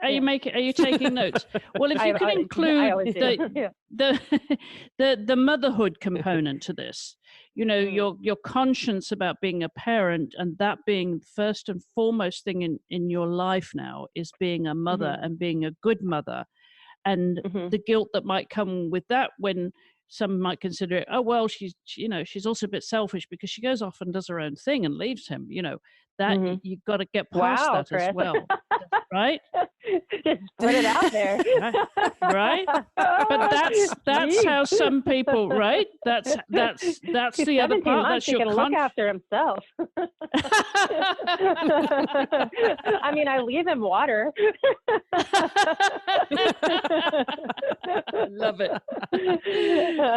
[SPEAKER 2] are you taking notes? Well, if you could include the motherhood component to this, your conscience about being a parent, and that being first and foremost thing in your life now is being a mother and being a good mother. And the guilt that might come with that, when some might consider it, oh, well, she's also a bit selfish because she goes off and does her own thing and leaves him, that you've got to get past that
[SPEAKER 4] Chris.
[SPEAKER 2] as well. Right?
[SPEAKER 4] Just put it out there.
[SPEAKER 2] Right? But that's how some people, right? That's the other part. That's your
[SPEAKER 4] look after himself. I mean, I leave him water.
[SPEAKER 2] Love it.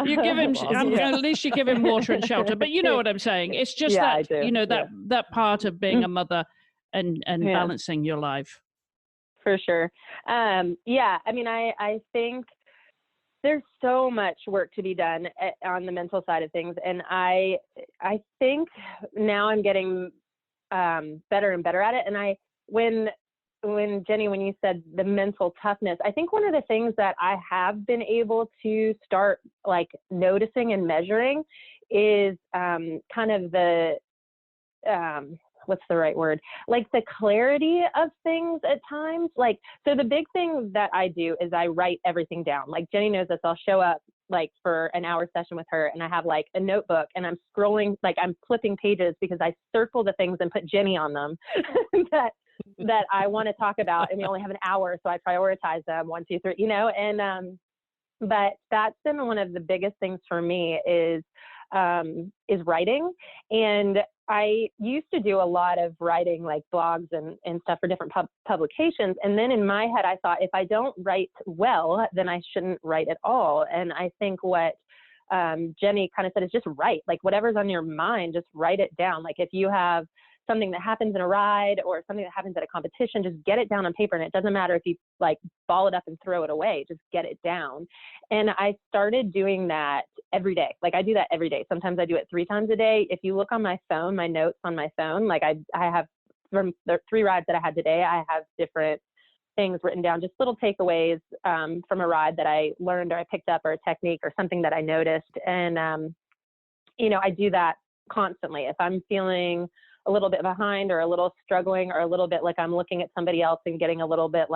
[SPEAKER 2] You give him, at least you give him water and shelter. But you know what I'm saying. It's just that part of being a mother and balancing your life.
[SPEAKER 4] For sure. I mean, I think there's so much work to be done on the mental side of things. And I think now I'm getting better and better at it. And when Jenny, when you said the mental toughness, I think one of the things that I have been able to start noticing and measuring is kind of the, what's the right word? The clarity of things at times. So the big thing that I do is I write everything down. Jenny knows this. I'll show up for an hour session with her, and I have a notebook, and I'm scrolling, I'm flipping pages because I circle the things and put Jenny on them that I want to talk about. And we only have an hour, so I prioritize them 1, 2, 3, and, but that's been one of the biggest things for me is writing. And I used to do a lot of writing, blogs and stuff for different publications. And then in my head, I thought, if I don't write well, then I shouldn't write at all. And I think what Jenny kind of said is just write, whatever's on your mind, just write it down. If you have something that happens in a ride or something that happens at a competition, just get it down on paper. And it doesn't matter if you ball it up and throw it away, just get it down. And I started doing that every day. I do that every day. Sometimes I do it 3 times a day. If you look on my phone, my notes on my phone, I have from the 3 rides that I had today, I have different things written down, just little takeaways from a ride that I learned or I picked up, or a technique or something that I noticed. And, I do that constantly. If I'm feeling a little bit behind or a little struggling or a little bit I'm looking at somebody else and getting a little bit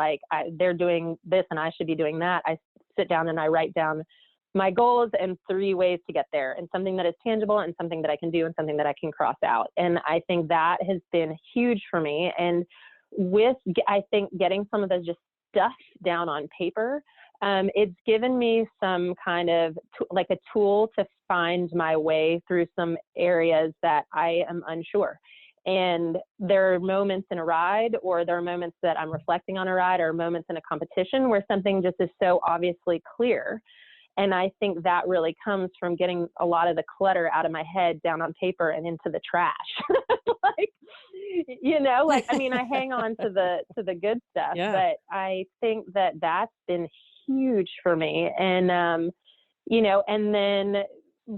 [SPEAKER 4] they're doing this and I should be doing that, I sit down and I write down my goals and 3 ways to get there, and something that is tangible and something that I can do and something that I can cross out. And I think that has been huge for me. And I think getting some of those just stuff down on paper, it's given me some kind of a tool to find my way through some areas that I am unsure. And there are moments in a ride, or there are moments that I'm reflecting on a ride, or moments in a competition where something just is so obviously clear. And I think that really comes from getting a lot of the clutter out of my head down on paper and into the trash. I mean, I hang on to the good stuff, but I think that that's been huge for me. And, and then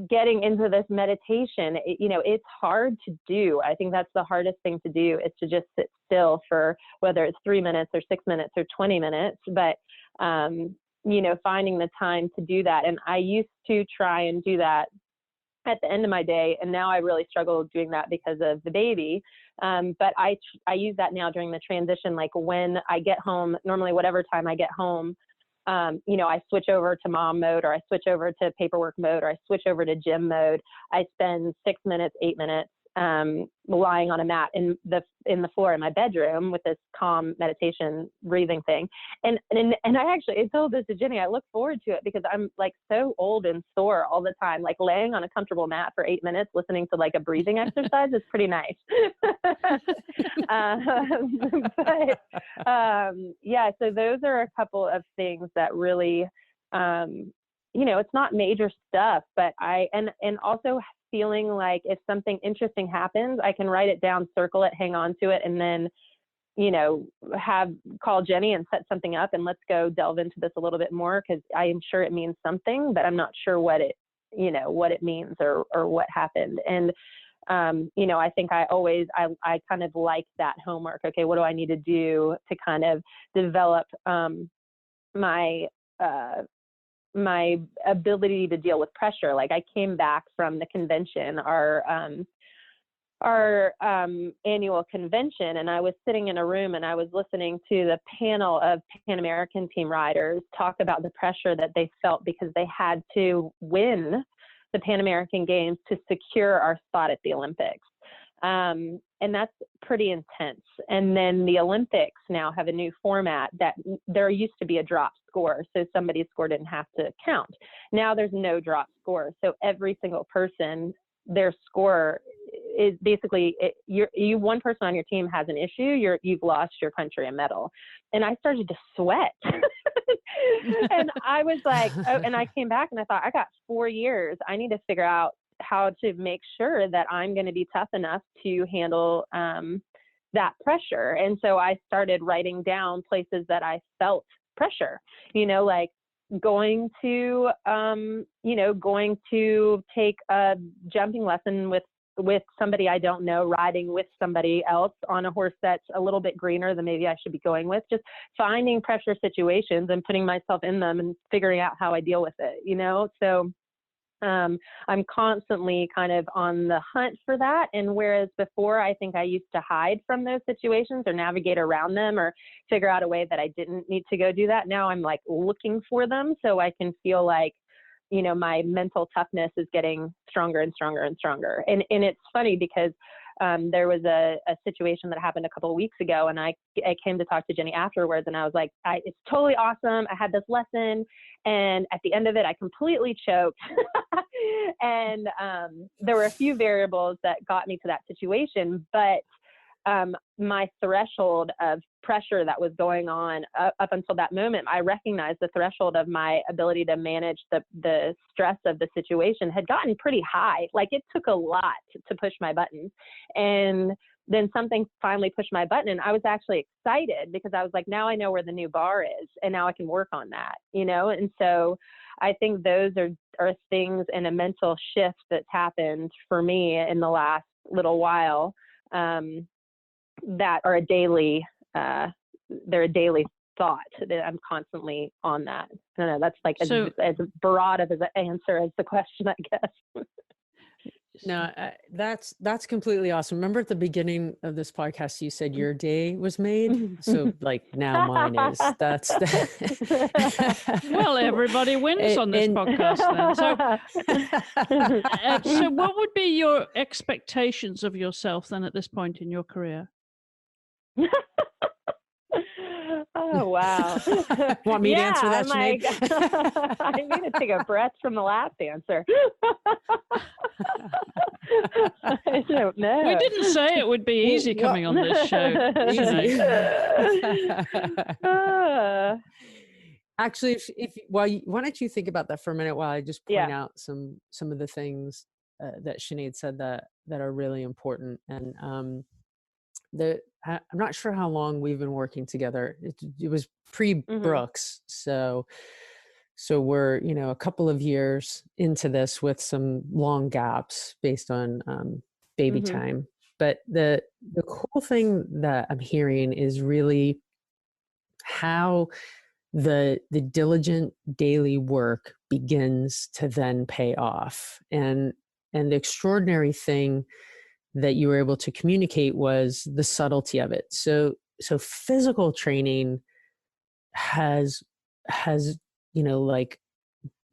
[SPEAKER 4] getting into this meditation, it's hard to do. I think that's the hardest thing to do, is to just sit still for whether it's 3 minutes or 6 minutes or 20 minutes, but, finding the time to do that. And I used to try and do that at the end of my day, and now I really struggle doing that because of the baby. But I use that now during the transition, when I get home, normally whatever time I get home, I switch over to mom mode, or I switch over to paperwork mode, or I switch over to gym mode. I spend 6 minutes, 8 minutes lying on a mat in the floor in my bedroom with this calm meditation breathing thing. And I told this to Jenny, I look forward to it because I'm like so old and sore all the time. Like laying on a comfortable mat for 8 minutes, listening to like a breathing exercise is pretty nice. So those are a couple of things that really, it's not major stuff, but and also feeling like if something interesting happens, I can write it down, circle it, hang on to it, and then, call Jenny and set something up and let's go delve into this a little bit more, because I am sure it means something, but I'm not sure what it means or what happened. And, I think I kind of like that homework. Okay, what do I need to do to kind of develop my ability to deal with pressure? Like I came back from the convention, our annual convention, and I was sitting in a room and I was listening to the panel of Pan American team riders talk about the pressure that they felt because they had to win the Pan American Games to secure our spot at the Olympics. And that's pretty intense. And then the Olympics now have a new format that there used to be a drop score. So somebody's score didn't have to count. Now there's no drop score. So every single person, their score is basically, one person on your team has an issue, you've lost your country a medal. And I started to sweat. And I was like, and I came back and I thought, I got 4 years. I need to figure out how to make sure that I'm going to be tough enough to handle that pressure. And so I started writing down places that I felt pressure, like going to take a jumping lesson with somebody I don't know, riding with somebody else on a horse that's a little bit greener than maybe I should be going with, just finding pressure situations and putting myself in them and figuring out how I deal with it, So I'm constantly kind of on the hunt for that. And whereas before, I think I used to hide from those situations or navigate around them or figure out a way that I didn't need to go do that. Now I'm like looking for them so I can feel like, my mental toughness is getting stronger and stronger and stronger. And it's funny because there was a situation that happened a couple of weeks ago, and I came to talk to Jenny afterwards, and I was like, it's totally awesome. I had this lesson, and at the end of it, I completely choked. And there were a few variables that got me to that situation, but my threshold of pressure that was going on up until that moment, I recognized the threshold of my ability to manage the stress of the situation had gotten pretty high. Like it took a lot to push my buttons. And then something finally pushed my button, and I was actually excited because I was like, now I know where the new bar is, and now I can work on that, And so I think those are things in a mental shift that's happened for me in the last little while. That are a daily thought that I'm constantly on that. I don't know, that's like as broad of an answer as the question, I guess.
[SPEAKER 3] No, that's completely awesome. Remember at the beginning of this podcast, you said your day was made. So like now mine is.
[SPEAKER 2] Well, everybody wins on this podcast then. So what would be your expectations of yourself then at this point in your career?
[SPEAKER 4] Oh, wow.
[SPEAKER 3] Want me to answer that,
[SPEAKER 4] Sinead? I need to take a breath from the last answer. I don't know.
[SPEAKER 2] We didn't say it would be easy coming on this show.
[SPEAKER 3] Actually, why don't you think about that for a minute while I just point out some of the things that Sinead said that are really important. And I'm not sure how long we've been working together. It was pre-Brooks. So we're, a couple of years into this with some long gaps based on baby time. But the cool thing that I'm hearing is really how the diligent daily work begins to then pay off. And the extraordinary thing that you were able to communicate was the subtlety of it. So physical training has has, like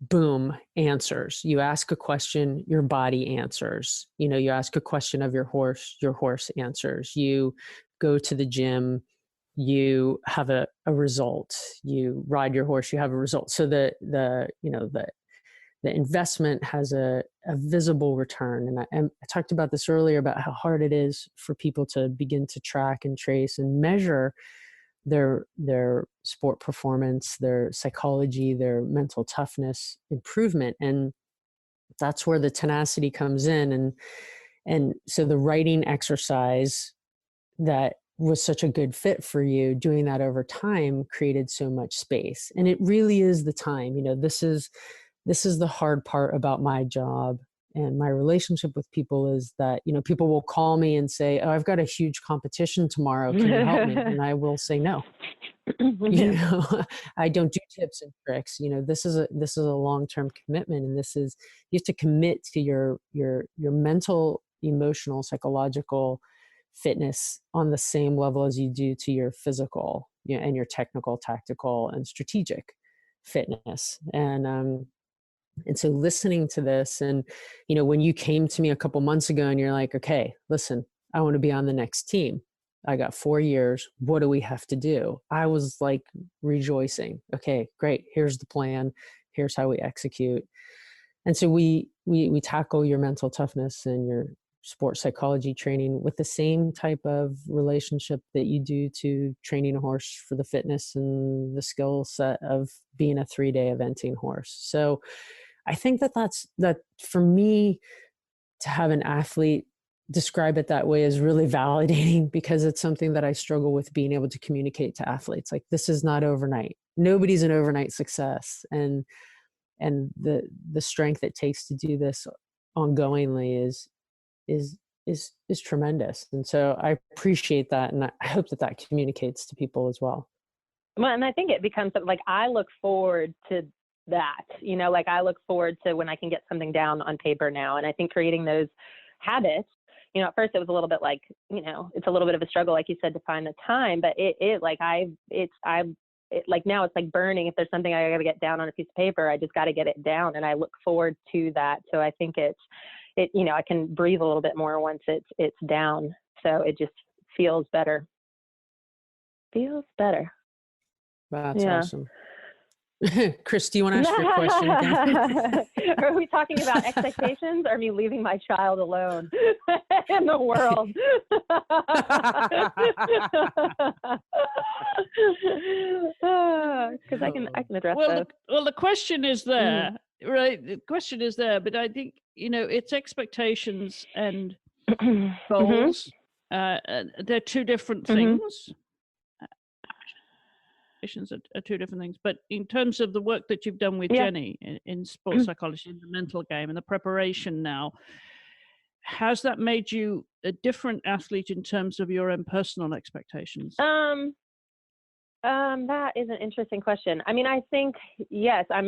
[SPEAKER 3] boom, answers. You ask a question, your body answers. You ask a question of your horse answers. You go to the gym, you have a result. You ride your horse, you have a result. So the investment has a visible return. And I talked about this earlier about how hard it is for people to begin to track and trace and measure their sport performance, their psychology, their mental toughness improvement. And that's where the tenacity comes in. And so the writing exercise that was such a good fit for you, doing that over time created so much space. And it really is the time. This is the hard part about my job and my relationship with people, is that, people will call me and say, "Oh, I've got a huge competition tomorrow. Can you help me?" And I will say no. I don't do tips and tricks. This is a long-term commitment, and you have to commit to your mental, emotional, psychological fitness on the same level as you do to your physical, and your technical, tactical, and strategic fitness. And so listening to this, and, when you came to me a couple months ago and you're like, "Okay, listen, I want to be on the next team. I got 4 years. What do we have to do?" I was like rejoicing. Okay, great. Here's the plan. Here's how we execute. And so we tackle your mental toughness and your sports psychology training with the same type of relationship that you do to training a horse for the fitness and the skill set of being a 3-day eventing horse. So I think that for me, to have an athlete describe it that way is really validating, because it's something that I struggle with, being able to communicate to athletes. Like, this is not overnight. Nobody's an overnight success. And the strength it takes to do this ongoingly is tremendous. And so I appreciate that. And I hope that communicates to people as well.
[SPEAKER 4] Well, and I think it becomes like, I look forward to that, like I look forward to when I can get something down on paper now. And I think creating those habits, at first it was a little bit like, it's a little bit of a struggle, like you said, to find the time, but like now it's like burning. If there's something I got to get down on a piece of paper, I just got to get it down. And I look forward to that. So I think I can breathe a little bit more once it's down. So it just feels better.
[SPEAKER 3] That's awesome. Chris, do you want to ask your question again?
[SPEAKER 4] Are we talking about expectations, or me leaving my child alone in the world? Because I can address those.
[SPEAKER 2] Well, the question is there, right? The question is there, but I think, it's expectations and goals. They're two different things. Are two different things, but in terms of the work that you've done with Jenny in sports psychology, in the mental game, and the preparation now, has that made you a different athlete in terms of your own personal expectations?
[SPEAKER 4] That is an interesting question. I mean, I think, yes, I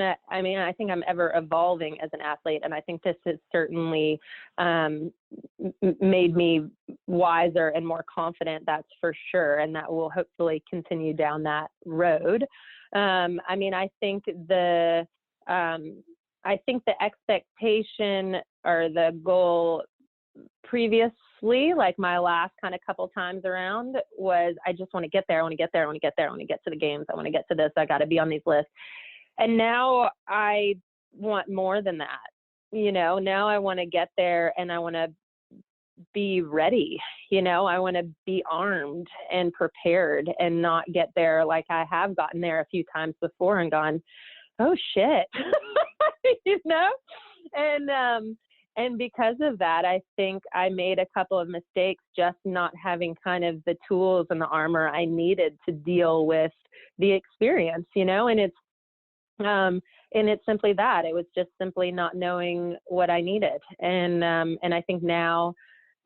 [SPEAKER 4] think I'm ever evolving as an athlete. And I think this has certainly made me wiser and more confident, that's for sure. And that will hopefully continue down that road. I think the expectation or the goal previously, like my last kind of couple times around, was I just want to get there. I want to get there. I want to get there. I want to get to the games. I want to get to this. I got to be on these lists. And now I want more than that. Now I want to get there, and I want to be ready. I want to be armed and prepared, and not get there like I have gotten there a few times before and gone, oh shit, And because of that, I think I made a couple of mistakes, just not having kind of the tools and the armor I needed to deal with the experience, and it's simply that. It was just simply not knowing what I needed. And I think now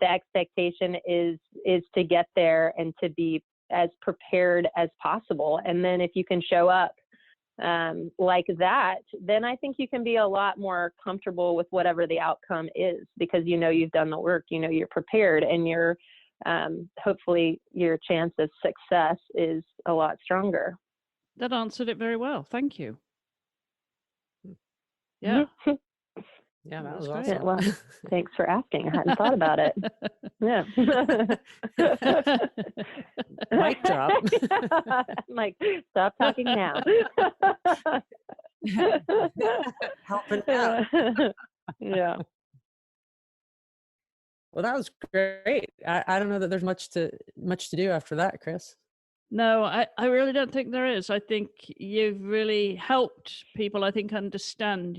[SPEAKER 4] the expectation is to get there and to be as prepared as possible. And then if you can show up like that, then I think you can be a lot more comfortable with whatever the outcome is, because you've done the work, you're prepared, and you're hopefully your chance of success is a lot stronger.
[SPEAKER 2] That answered it very well. Thank you. Yeah.
[SPEAKER 3] Yeah, that was
[SPEAKER 2] great.
[SPEAKER 3] awesome.
[SPEAKER 4] Well, thanks for asking. I hadn't thought about it. Yeah.
[SPEAKER 3] Mic drop.
[SPEAKER 4] Like, stop talking now.
[SPEAKER 3] Helping out.
[SPEAKER 4] Yeah.
[SPEAKER 3] Well, that was great. I don't know that there's much to do after that, Chris.
[SPEAKER 2] No, I really don't think there is. I think you've really helped people, I think, understand,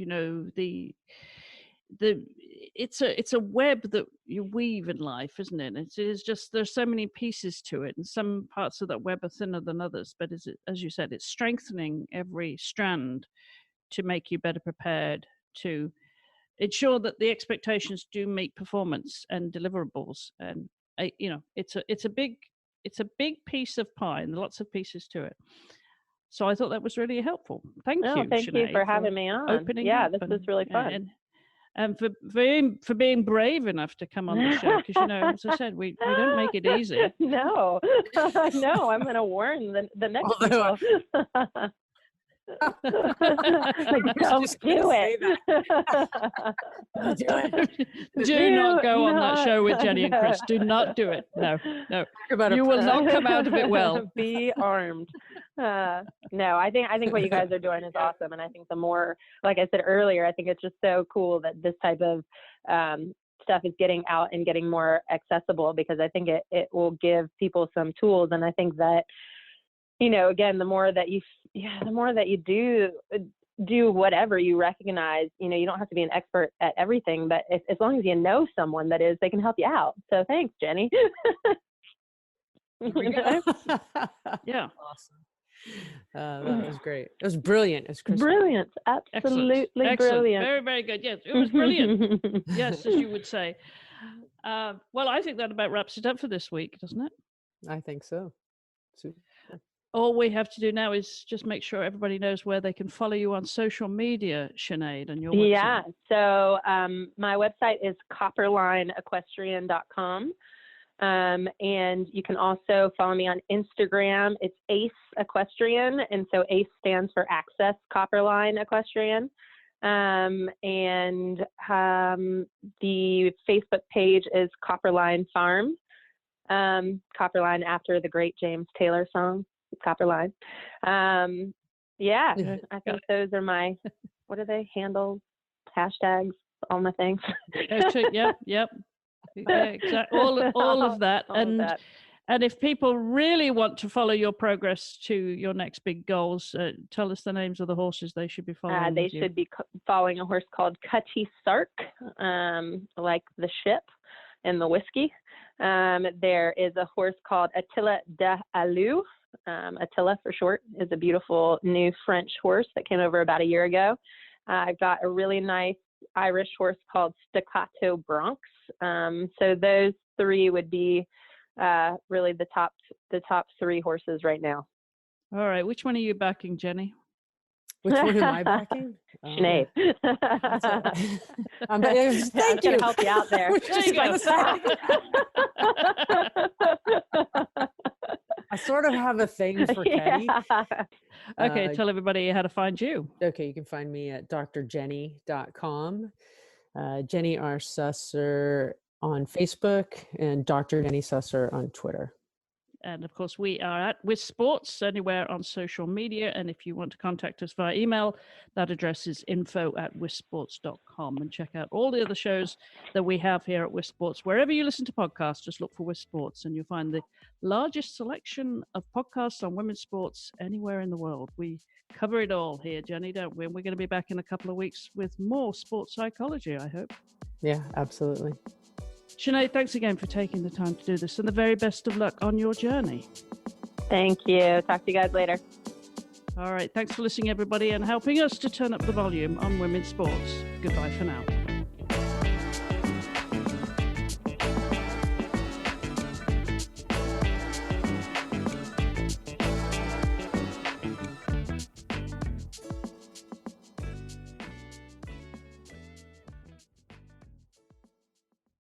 [SPEAKER 2] it's a web that you weave in life, isn't it? It is just, there's so many pieces to it, and some parts of that web are thinner than others, but as you said, it's strengthening every strand to make you better prepared to ensure that the expectations do meet performance and deliverables. And it's a big piece of pie and lots of pieces to it. So I thought that was really helpful. Thank you,
[SPEAKER 4] Thank
[SPEAKER 2] Sinead,
[SPEAKER 4] you for having me on.
[SPEAKER 2] opening
[SPEAKER 4] Yeah,
[SPEAKER 2] up
[SPEAKER 4] this was really fun.
[SPEAKER 2] and for being brave enough to come on the show, because as I said, we don't make it easy.
[SPEAKER 4] No, no, I'm going to warn the next people. Don't do it.
[SPEAKER 2] Do not go on that show with Jenny and Chris. Do not do it. No. You will not come out of it well.
[SPEAKER 4] Be armed. No, I think what you guys are doing is awesome. And I think the more, like I said earlier, I think it's just so cool that this type of stuff is getting out and getting more accessible, because I think it will give people some tools. And I think that, again, the more that you do whatever, you recognize, you don't have to be an expert at everything, but as long as you know someone that is, they can help you out. So thanks, Jenny.
[SPEAKER 2] Yeah.
[SPEAKER 3] Awesome. That was great. It was brilliant. It's
[SPEAKER 4] brilliant. Absolutely
[SPEAKER 2] Excellent.
[SPEAKER 4] Brilliant.
[SPEAKER 2] Very, very good. Yes, it was brilliant. Yes, as you would say. Well, I think that about wraps it up for this week, doesn't it?
[SPEAKER 3] I think so.
[SPEAKER 2] All we have to do now is just make sure everybody knows where they can follow you on social media, Sinead, and your website.
[SPEAKER 4] Yeah. So my website is copperlineequestrian.com. And you can also follow me on Instagram. It's Ace Equestrian. And so Ace stands for Access Copperline Equestrian. And the Facebook page is Copperline Farm. Copperline after the great James Taylor song, Copperline. Yeah, I think those are my, what are they? Handles, hashtags, all my things.
[SPEAKER 2] Yep. Yeah, exactly. All of that. And if people really want to follow your progress to your next big goals, tell us the names of the horses they should be following.
[SPEAKER 4] They should be following a horse called Cutty Sark, like the ship and the whiskey. There is a horse called Attila de Alou. Attila for short is a beautiful new French horse that came over about a year ago. I've got a really nice Irish horse called Staccato Bronx. So those three would be really the top three horses right now.
[SPEAKER 2] All right. Which one are you backing, Jenny?
[SPEAKER 3] Which one am I backing?
[SPEAKER 4] Sinead.
[SPEAKER 3] Thank you.
[SPEAKER 4] To help you out there.
[SPEAKER 2] There you go.
[SPEAKER 3] I sort of have a thing for Teddy.
[SPEAKER 2] Okay, tell everybody how to find you.
[SPEAKER 3] Okay, you can find me at drjenny.com. Jenny R. Susser on Facebook and Dr. Jenny Susser on Twitter.
[SPEAKER 2] And of course, we are at With Sports anywhere on social media. And if you want to contact us via email, that address is info@withsports.com. And check out all the other shows that we have here at With Sports. Wherever you listen to podcasts, just look for With Sports and you'll find the largest selection of podcasts on women's sports anywhere in the world. We cover it all here, Jenny, don't we? And we're going to be back in a couple of weeks with more sports psychology, I hope.
[SPEAKER 3] Yeah, absolutely.
[SPEAKER 2] Sinead, thanks again for taking the time to do this, and the very best of luck on your journey.
[SPEAKER 4] Thank you. Talk to you guys later.
[SPEAKER 2] All right. Thanks for listening, everybody, and helping us to turn up the volume on women's sports. Goodbye for now.